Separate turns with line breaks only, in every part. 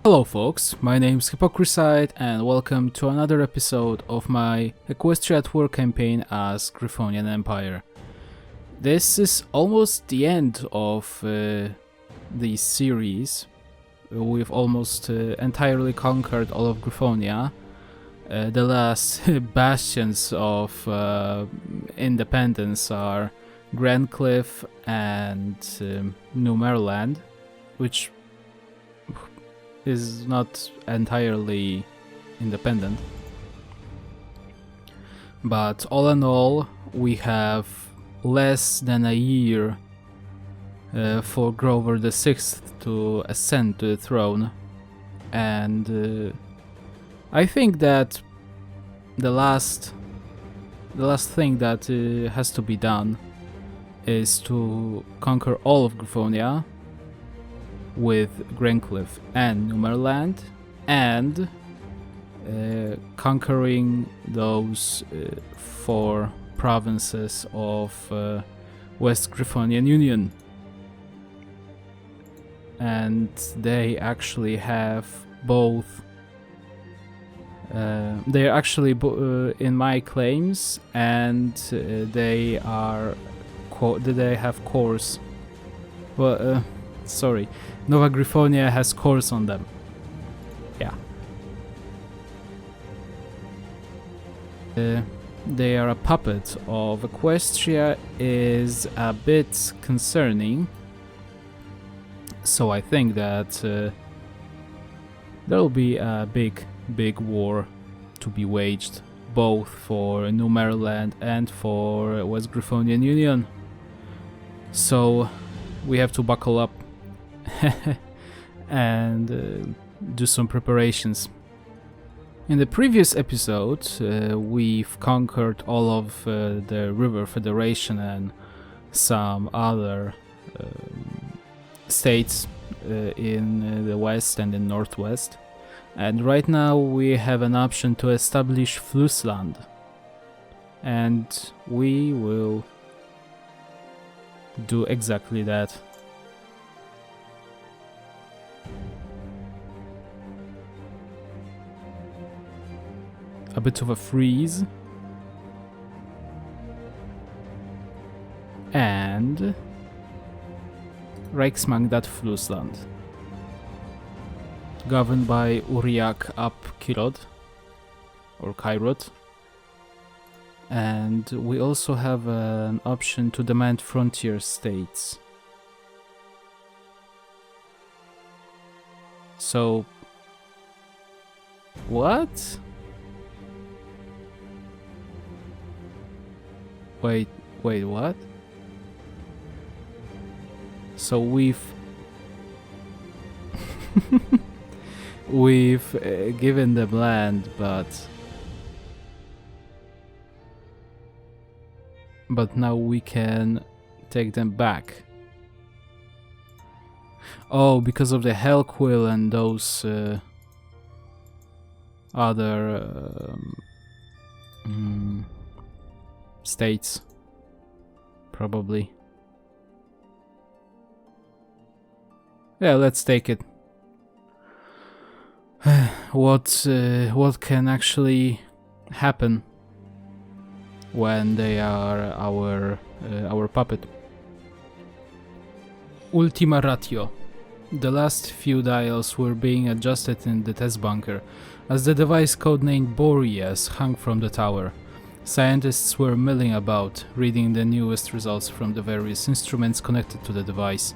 Hello folks, my name is Hypocrisite and welcome to another episode of my Equestria tour campaign as Griffonian Empire. This is almost the end of the series. We've almost entirely conquered all of Griffonia. The last bastions of independence are Grenclyf and Numerland, which is not entirely independent. But all in all, we have less than a year for Grover the Sixth to ascend to the throne, and I think that the last thing that has to be done is to conquer all of Griffonia with Grenclyf and Numerland, and conquering those 4 provinces of West Griffonian Union. And they actually have both. They are actually in my claims, and they are. They have cores. Well, sorry, Nova Griffonia has cores on them. Yeah. They are a puppet of Equestria is a bit concerning. So I think that there will be a big war to be waged, both for Numerland and for West Griffonian Union. So we have to buckle up and do some preparations. In the previous episode, we've conquered all of the River Federation and some other states in the west and in northwest. And right now we have an option to establish Flussland. And we will do exactly that. A bit of a freeze. And Reichsmagdat Flussland, governed by Uriak ap Kirod, or Kairot. And we also have an option to demand frontier states. So, what? Wait, what? So we've given them land, but now we can take them back. Oh, because of the Hellquill and those other states, probably. Yeah, let's take it. What can actually happen when they are our puppet? Ultima ratio. The last few dials were being adjusted in the test bunker as the device codenamed Boreas hung from the tower. Scientists were milling about, reading the newest results from the various instruments connected to the device.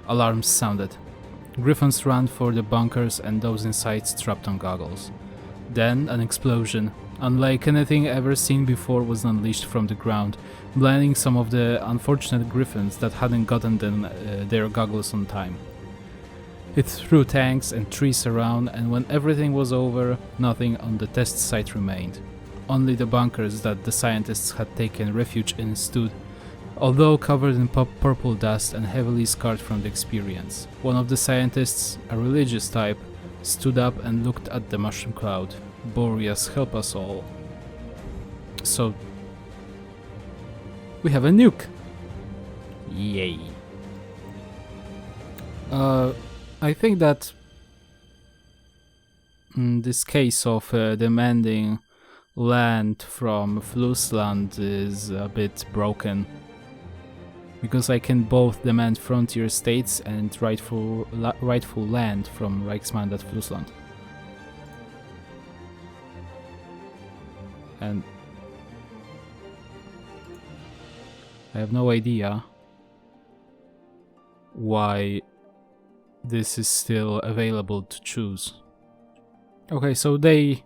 Alarms sounded. Griffons ran for the bunkers and those inside strapped on goggles. Then an explosion, unlike anything ever seen before, was unleashed from the ground, blinding some of the unfortunate griffins that hadn't gotten their goggles on time. It threw tanks and trees around, and when everything was over, nothing on the test site remained. Only the bunkers that the scientists had taken refuge in stood, although covered in purple dust and heavily scarred from the experience. One of the scientists, a religious type, stood up and looked at the mushroom cloud. Boreas, help us all. So, we have a nuke. Yay. I think that this case of demanding land from Flussland is a bit broken, because I can both demand frontier states and rightful land from Reichsman at Flussland. And I have no idea why this is still available to choose. Okay, so they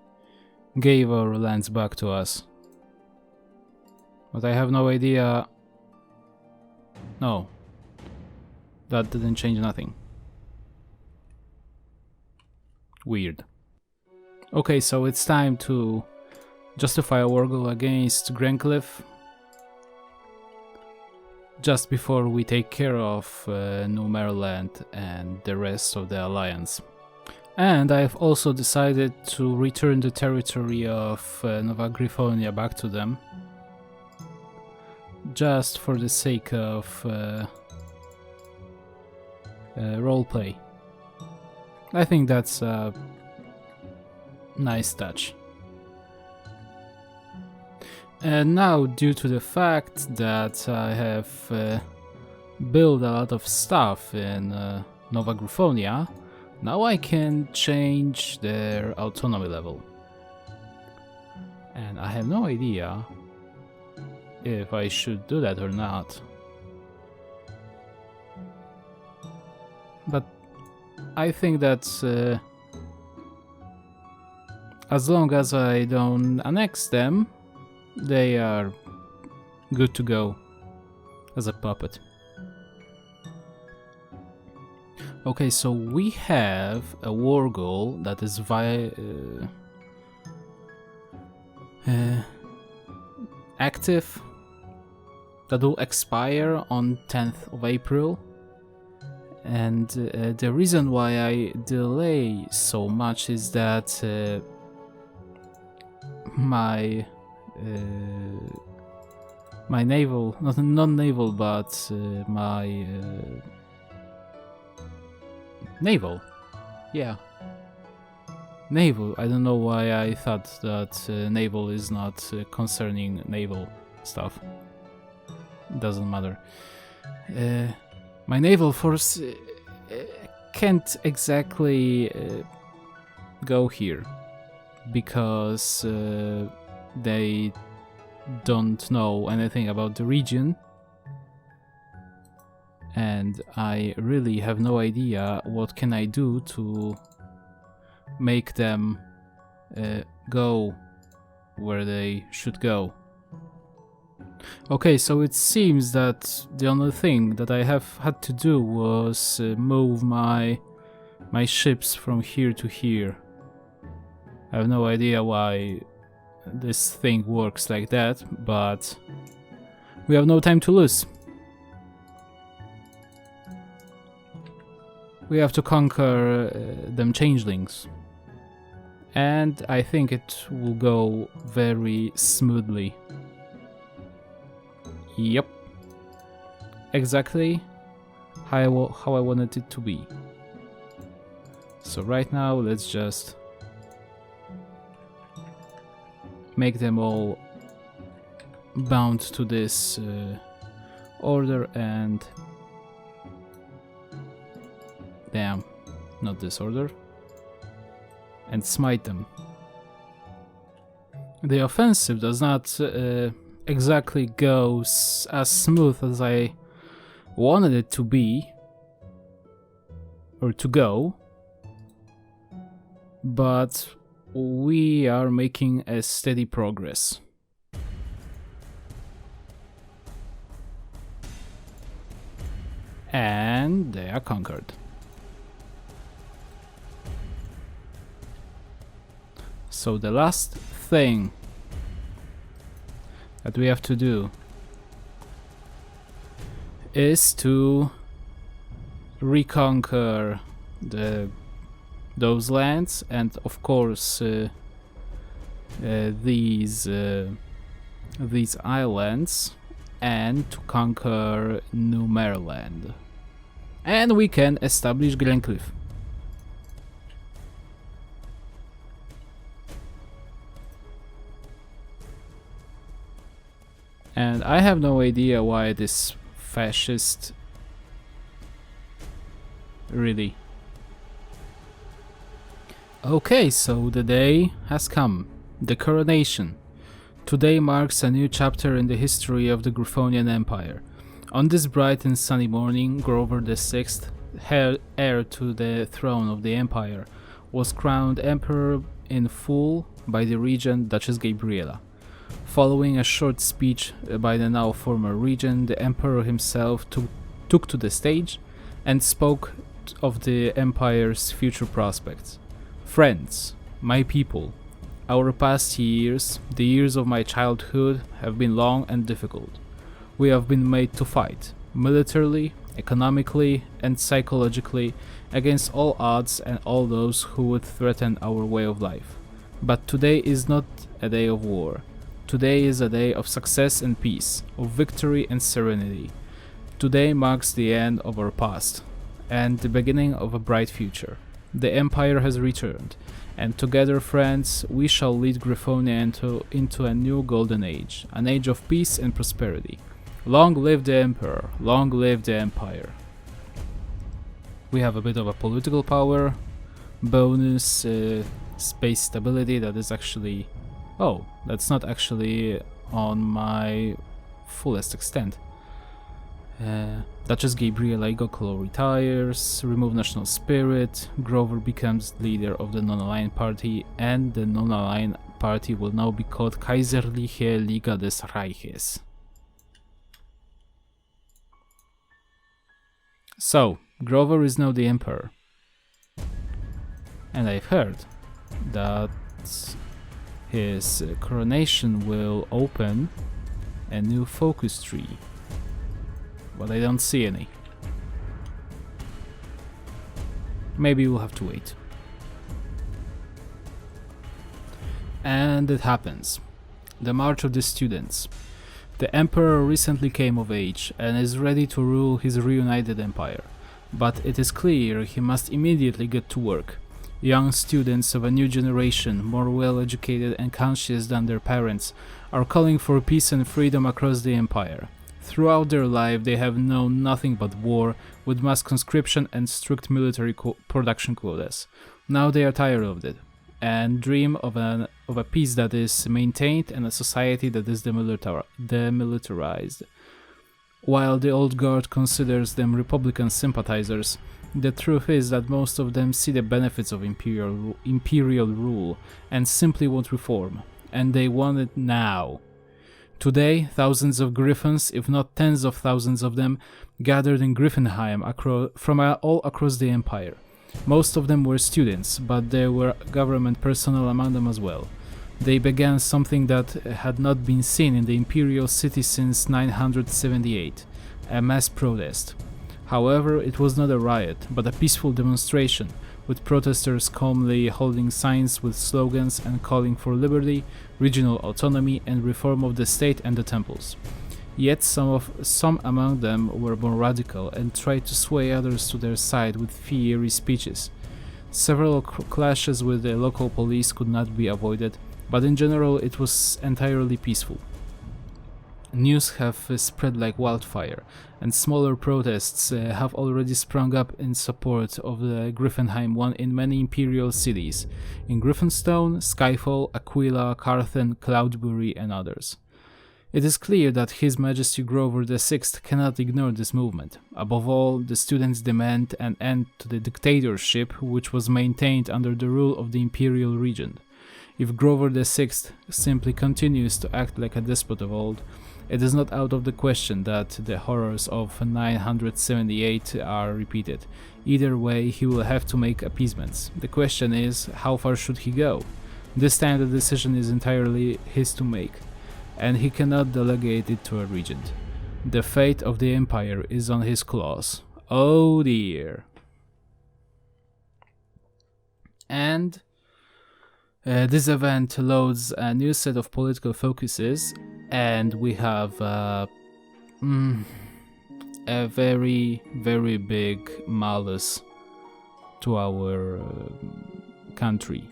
gave our lands back to us, but I have no idea. No, that didn't change nothing. Weird. Okay, so it's time to justify a war goal against Grenclyf, just before we take care of New Maryland and the rest of the alliance. And I've also decided to return the territory of Nova Griffonia back to them, just for the sake of roleplay. I think that's a nice touch. And now, due to the fact that I have built a lot of stuff in Nova Griffonia, now I can change their autonomy level. And I have no idea if I should do that or not. But I think that as long as I don't annex them, they are good to go as a puppet. Okay, so we have a war goal that is active, that will expire on 10th of April. And the reason why I delay so much is that my naval, not non-naval, but my naval, yeah, naval. I don't know why I thought that naval is not concerning naval stuff. Doesn't matter. My naval force can't exactly go here because they don't know anything about the region, and I really have no idea what can I do to make them go where they should go. Okay, so it seems that the only thing that I have had to do was move my ships from here to here. I have no idea why this thing works like that, but we have no time to lose. We have to conquer them changelings, and I think it will go very smoothly. Yep, exactly how I wanted it to be. So right now, let's just make them all bound to this order, and damn, not this order, and smite them. The offensive does not exactly go as smooth as I wanted it to be, or to go, but we are making a steady progress. And they are conquered. So the last thing that we have to do is to reconquer those lands, and of course these islands, and to conquer New Maryland, and we can establish Grenclyf. And I have no idea why this fascist really. Okay, so the day has come. The coronation. Today marks a new chapter in the history of the Griffonian Empire. On this bright and sunny morning, Grover VI, heir to the throne of the empire, was crowned emperor in full by the regent Duchess Gabriela. Following a short speech by the now former regent, the emperor himself took to the stage and spoke of the empire's future prospects. Friends, my people, our past years, the years of my childhood, have been long and difficult. We have been made to fight, militarily, economically, and psychologically, against all odds and all those who would threaten our way of life. But today is not a day of war. Today is a day of success and peace, of victory and serenity. Today marks the end of our past, and the beginning of a bright future. The Empire has returned, and together, friends, we shall lead Griffonia into a new golden age, an age of peace and prosperity. Long live the Emperor, long live the Empire. We have a bit of a political power, bonus, space stability that is actually... Oh, that's not actually on my fullest extent. Duchess Gabriela Igoklo retires, remove national spirit, Grover becomes leader of the non-aligned party, and the non-aligned party will now be called Kaiserliche Liga des Reiches. So, Grover is now the emperor. And I've heard that his coronation will open a new focus tree. But I don't see any. Maybe we'll have to wait. And it happens. The March of the Students. The Emperor recently came of age and is ready to rule his reunited empire. But it is clear he must immediately get to work. Young students of a new generation, more well-educated and conscious than their parents, are calling for peace and freedom across the empire. Throughout their life, they have known nothing but war, with mass conscription and strict military production quotas. Now they are tired of it, and dream of a peace that is maintained and a society that is demilitarized. While the old guard considers them Republican sympathizers, the truth is that most of them see the benefits of imperial rule and simply want reform, and they want it now. Today, thousands of Griffons, if not tens of thousands of them, gathered in Griffenheim from all across the empire. Most of them were students, but there were government personnel among them as well. They began something that had not been seen in the imperial city since 978, a mass protest. However, it was not a riot, but a peaceful demonstration, with protesters calmly holding signs with slogans and calling for liberty, regional autonomy, and reform of the state and the temples. Yet some among them were more radical and tried to sway others to their side with fiery speeches. Several clashes with the local police could not be avoided, but in general it was entirely peaceful. News have spread like wildfire, and smaller protests have already sprung up in support of the Griffenheim one in many imperial cities, in Griffonstone, Skyfall, Aquila, Carthen, Cloudbury, and others. It is clear that His Majesty Grover VI cannot ignore this movement. Above all, the students demand an end to the dictatorship which was maintained under the rule of the imperial regent. If Grover VI simply continues to act like a despot of old, it is not out of the question that the horrors of 978 are repeated. Either way, he will have to make appeasements. The question is, how far should he go? This time the decision is entirely his to make, and he cannot delegate it to a regent. The fate of the empire is on his claws. Oh dear. And this event loads a new set of political focuses, and we have a very, very big malice to our country.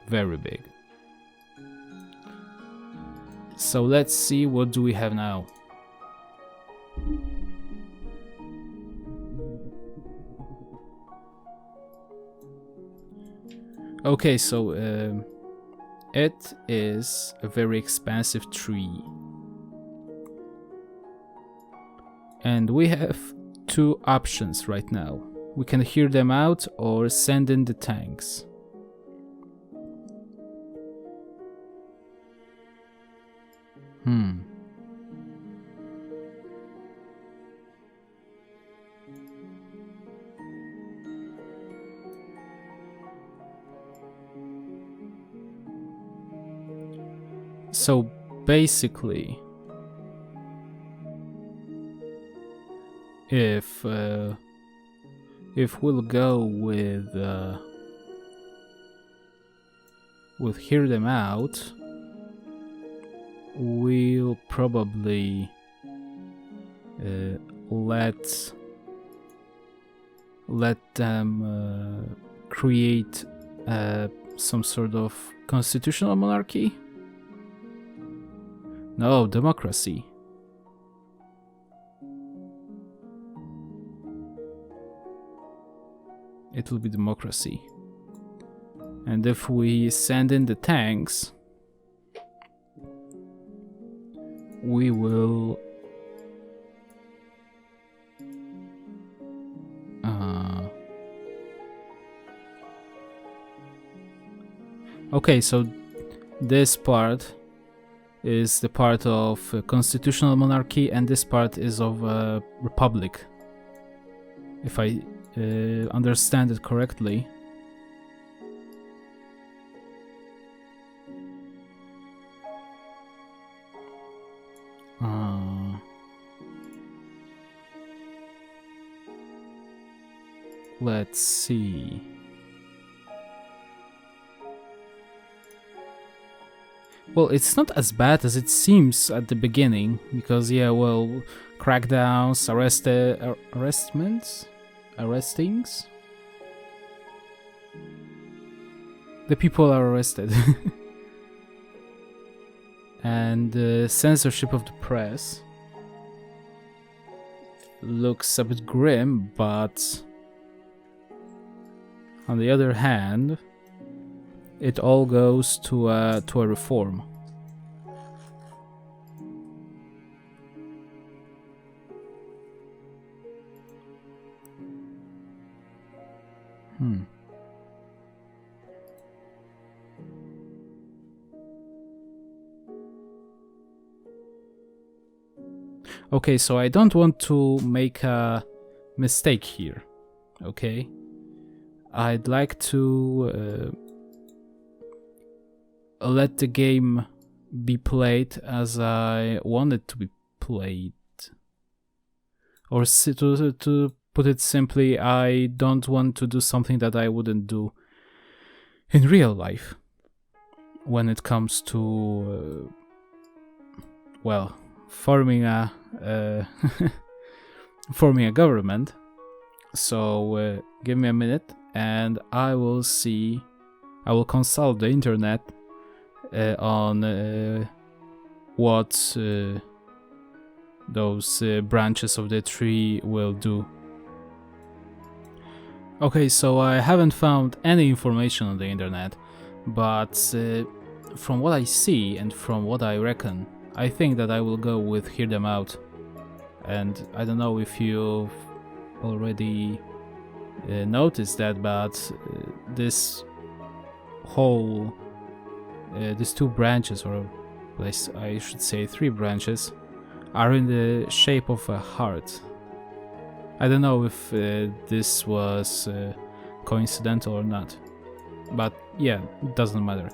Very big. So let's see, what do we have now? Okay, so it is a very expansive tree. And we have two options right now. We can hear them out or send in the tanks. So basically, if we'll go with hear them out, we'll probably let them create some sort of constitutional monarchy. No, democracy. It will be democracy. And if we send in the tanks, we will okay, so this part is the part of constitutional monarchy, and this part is of republic, if I understand it correctly. Let's see. Well, it's not as bad as it seems at the beginning, because yeah, well, crackdowns, arrestings. The people are arrested. And censorship of the press looks a bit grim, but on the other hand, it all goes to a reform. Okay, so I don't want to make a mistake here, okay? I'd like to let the game be played as I want it to be played. Or to put it simply, I don't want to do something that I wouldn't do in real life when it comes to, well, forming a forming a government. So give me a minute and I will consult the internet on what those branches of the tree will do. Okay, so I haven't found any information on the internet, but from what I see and from what I reckon, I think that I will go with hear them out. And I don't know if you've already noticed that, but this whole these two branches, or I should say 3 branches, are in the shape of a heart. I don't know if this was coincidental or not, but yeah, it doesn't matter.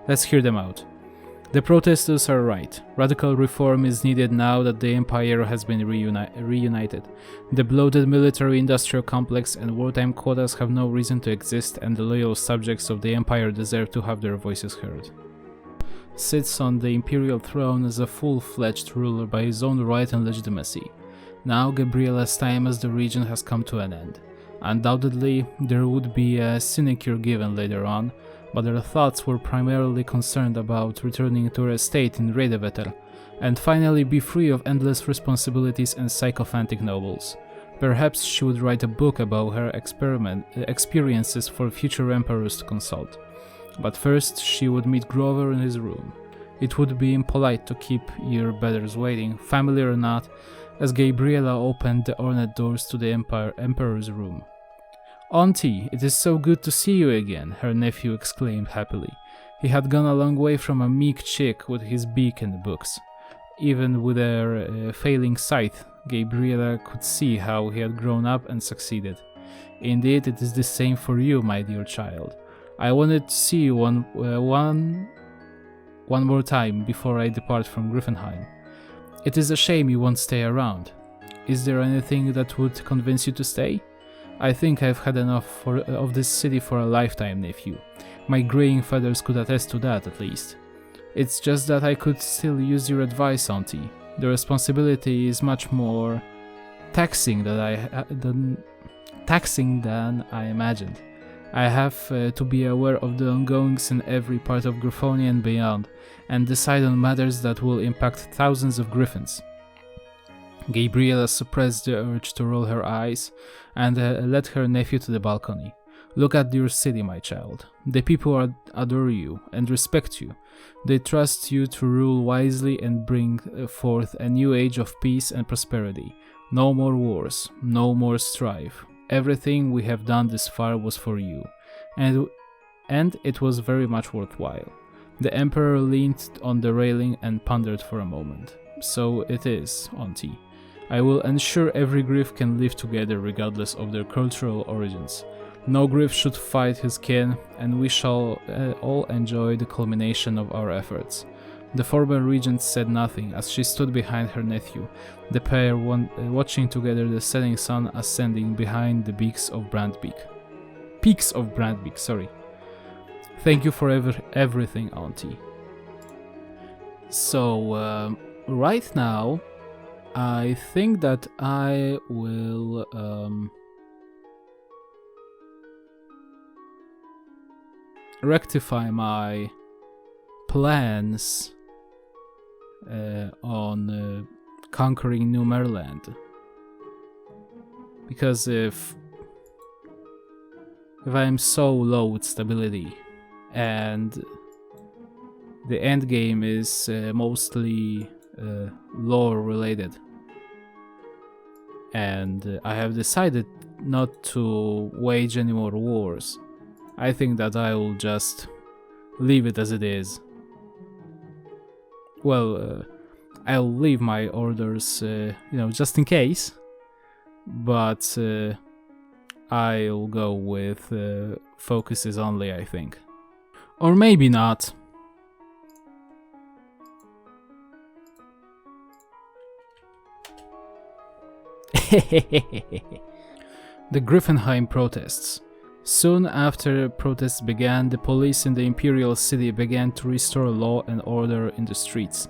Let's hear them out. The protesters are right. Radical reform is needed now that the empire has been reunited. The bloated military-industrial complex and wartime quotas have no reason to exist, and the loyal subjects of the empire deserve to have their voices heard. Sits on the imperial throne as a full-fledged ruler by his own right and legitimacy. Now Gabriela's time as the regent has come to an end. Undoubtedly, there would be a sinecure given later on, but their thoughts were primarily concerned about returning to her estate in Redevetel, and finally be free of endless responsibilities and sycophantic nobles. Perhaps she would write a book about her experiences for future emperors to consult. But first she would meet Grover in his room. It would be impolite to keep your betters waiting, family or not, as Gabriela opened the ornate doors to the emperor's room. "Auntie, it is so good to see you again," her nephew exclaimed happily. He had gone a long way from a meek chick with his beak in the books. Even with her failing sight, Gabriela could see how he had grown up and succeeded. "Indeed, it is the same for you, my dear child. I wanted to see you one more time before I depart from Griffenheim. It is a shame you won't stay around. Is there anything that would convince you to stay? I think I've had enough of this city for a lifetime, nephew. My graying feathers could attest to that, at least. It's just that I could still use your advice, auntie. The responsibility is much more taxing than I imagined. I have to be aware of the ongoings in every part of Griffonia and beyond, and decide on matters that will impact thousands of griffins." Gabriela suppressed the urge to roll her eyes and led her nephew to the balcony. "Look at your city, my child. The people adore you and respect you. They trust you to rule wisely and bring forth a new age of peace and prosperity. No more wars, no more strife. Everything we have done this far was for you, and it was very much worthwhile." The emperor leaned on the railing and pondered for a moment. "So it is, auntie. I will ensure every Griff can live together regardless of their cultural origins. No Griff should fight his kin, and we shall all enjoy the culmination of our efforts." The former regent said nothing as she stood behind her nephew, the pair watching together the setting sun ascending behind the peaks of Brandbeak. "Thank you for everything, auntie." So, right now, I think that I will rectify my plans on conquering New Maryland, because if I am so low with stability and the end game is mostly lore related, and I have decided not to wage any more wars, I think that I will just leave it as it is. Well, I'll leave my orders, just in case, but I'll go with focuses only, I think. Or maybe not. The Griffenheim protests. Soon after protests began, the police in the Imperial City began to restore law and order in the streets.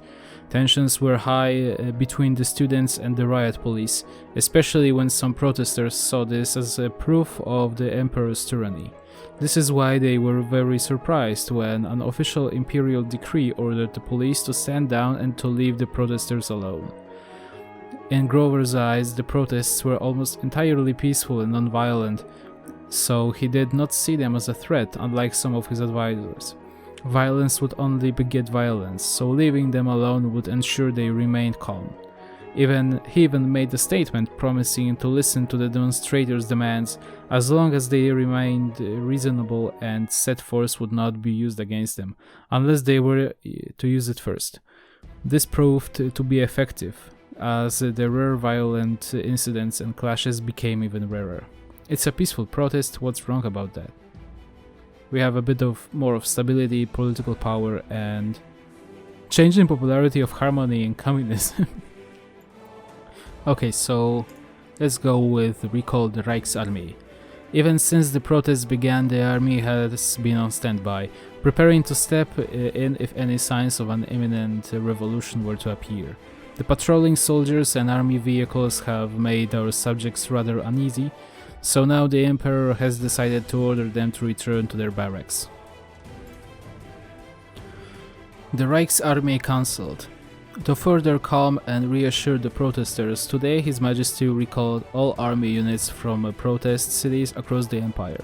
Tensions were high between the students and the riot police, especially when some protesters saw this as a proof of the Emperor's tyranny. This is why they were very surprised when an official Imperial decree ordered the police to stand down and to leave the protesters alone. In Grover's eyes, the protests were almost entirely peaceful and non-violent, so he did not see them as a threat, unlike some of his advisors. Violence would only beget violence, so leaving them alone would ensure they remained calm. He even made a statement promising to listen to the demonstrators' demands as long as they remained reasonable, and set force would not be used against them, unless they were to use it first. This proved to be effective, as the rare violent incidents and clashes became even rarer. It's a peaceful protest, what's wrong about that? We have a bit more of stability, political power, and changing popularity of harmony and communism. Okay, so let's go with recall the Reichsarmee. Even since the protests began, the army has been on standby, preparing to step in if any signs of an imminent revolution were to appear. The patrolling soldiers and army vehicles have made our subjects rather uneasy, so now the Emperor has decided to order them to return to their barracks. The Reichsarmee cancelled. To further calm and reassure the protesters, today His Majesty recalled all army units from protest cities across the empire.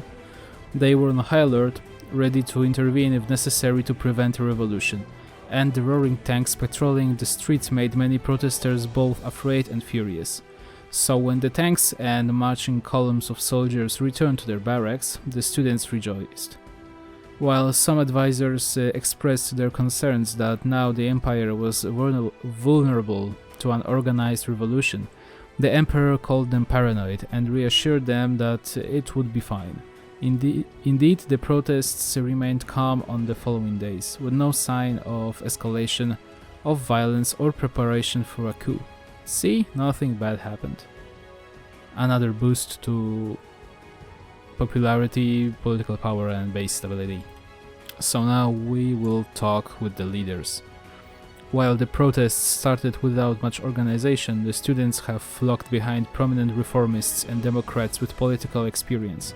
They were on high alert, ready to intervene if necessary to prevent a revolution, and the roaring tanks patrolling the streets made many protesters both afraid and furious. So when the tanks and marching columns of soldiers returned to their barracks, the students rejoiced. While some advisors expressed their concerns that now the empire was vulnerable to an organized revolution, the emperor called them paranoid and reassured them that it would be fine. Indeed, the protests remained calm on the following days, with no sign of escalation of violence or preparation for a coup. See, nothing bad happened. Another boost to popularity, political power and base stability. So now we will talk with the leaders. While the protests started without much organization, the students have flocked behind prominent reformists and democrats with political experience.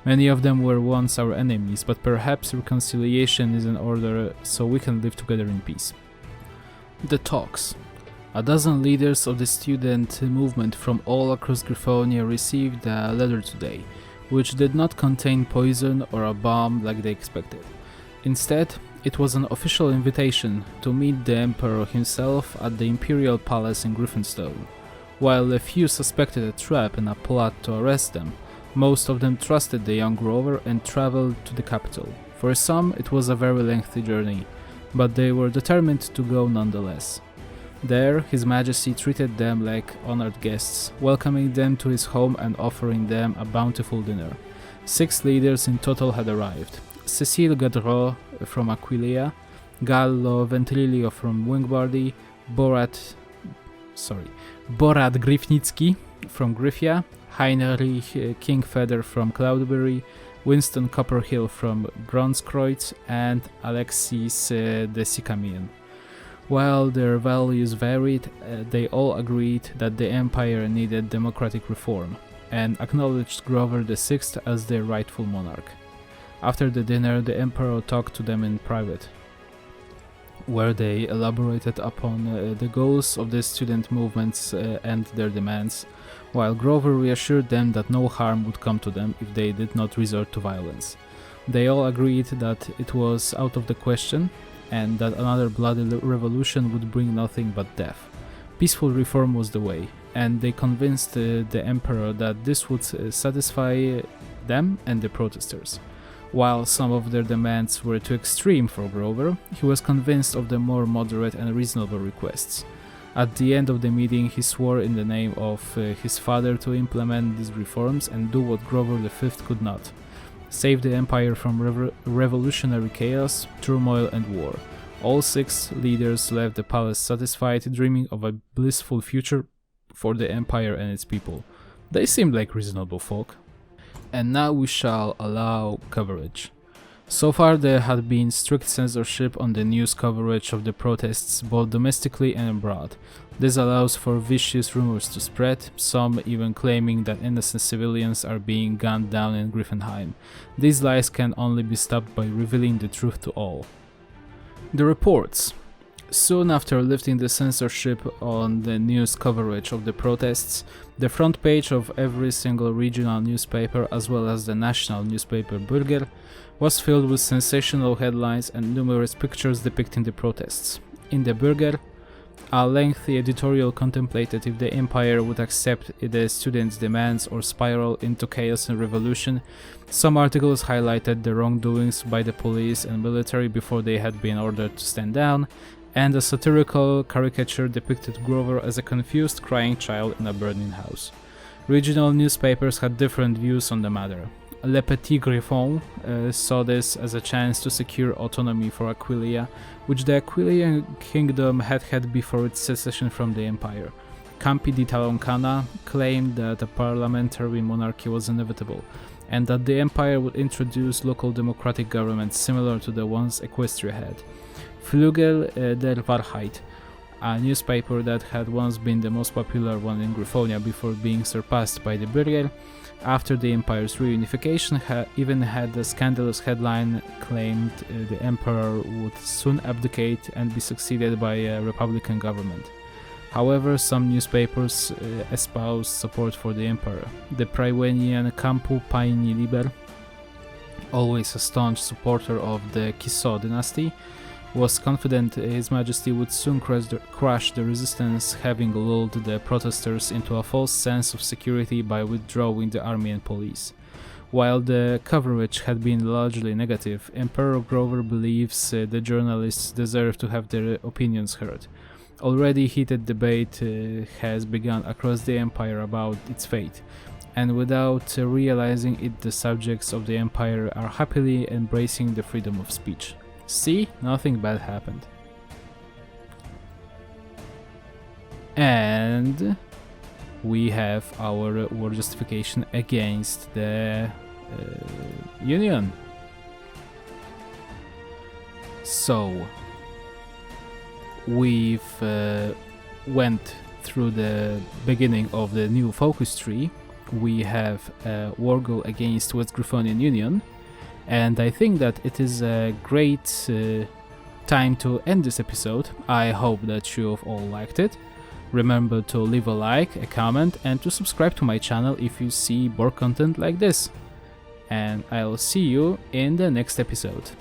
Many of them were once our enemies, but perhaps reconciliation is in order so we can live together in peace. The talks. A dozen leaders of the student movement from all across Griffonia received a letter today, which did not contain poison or a bomb like they expected. Instead, it was an official invitation to meet the emperor himself at the imperial palace in Griffonstone. While a few suspected a trap and a plot to arrest them, most of them trusted the young Grover and traveled to the capital. For some, it was a very lengthy journey, but they were determined to go nonetheless. There, His Majesty treated them like honored guests, welcoming them to his home and offering them a bountiful dinner. 6 leaders in total had arrived. Cecile Gadreau from Aquileia, Gallo Ventrilio from Wingbardy, Borat Grifnicki from Gryfia, Heinrich Kingfeather from Cloudberry, Winston Copperhill from Gronskreutz, and Alexis de Sicamian. While their values varied, they all agreed that the empire needed democratic reform, and acknowledged Grover VI as their rightful monarch. After the dinner, the emperor talked to them in private, where they elaborated upon the goals of the student movements and their demands, while Grover reassured them that no harm would come to them if they did not resort to violence. They all agreed that it was out of the question, and that another bloody revolution would bring nothing but death. Peaceful reform was the way, and they convinced the emperor that this would satisfy them and the protesters. While some of their demands were too extreme for Grover, he was convinced of the more moderate and reasonable requests. At the end of the meeting, he swore in the name of his father to implement these reforms and do what Grover V could not: save the empire from revolutionary chaos, turmoil and war. All 6 leaders left the palace satisfied, dreaming of a blissful future for the empire and its people. They seemed like reasonable folk. And now we shall allow coverage. So far there had been strict censorship on the news coverage of the protests both domestically and abroad. This allows for vicious rumors to spread, some even claiming that innocent civilians are being gunned down in Griffenheim. These lies can only be stopped by revealing the truth to all. The reports. Soon after lifting the censorship on the news coverage of the protests, the front page of every single regional newspaper as well as the national newspaper Bürger was filled with sensational headlines and numerous pictures depicting the protests. In the Bürger, a lengthy editorial contemplated if the empire would accept the students' demands or spiral into chaos and revolution. Some articles highlighted the wrongdoings by the police and military before they had been ordered to stand down, and a satirical caricature depicted Grover as a confused crying child in a burning house. Regional newspapers had different views on the matter. Le Petit Griffon saw this as a chance to secure autonomy for Aquileia, which the Aquilian kingdom had had before its secession from the empire. Campi di Taloncana claimed that a parliamentary monarchy was inevitable, and that the empire would introduce local democratic governments similar to the ones Equestria had. Flügel der Wahrheit, a newspaper that had once been the most popular one in Griffonia before being surpassed by the Bürger, After the Empire's reunification, even had the scandalous headline claimed the Emperor would soon abdicate and be succeeded by a Republican government. However, some newspapers espoused support for the Emperor. The Praewenian Campu Paini Liber, always a staunch supporter of the Kiso dynasty, was confident His Majesty would soon crush the resistance, having lulled the protesters into a false sense of security by withdrawing the army and police. While the coverage had been largely negative, Emperor Grover believes the journalists deserve to have their opinions heard. Already heated debate has begun across the Empire about its fate, and without realizing it, the subjects of the Empire are happily embracing the freedom of speech. See, nothing bad happened. And we have our war justification against the Union. So we've went through the beginning of the new focus tree. We have a war goal against West Griffonian Union, and I think that it is a great time to end this episode. I hope that you have all liked it. Remember to leave a like, a comment, and to subscribe to my channel if you see more content like this. And I'll see you in the next episode.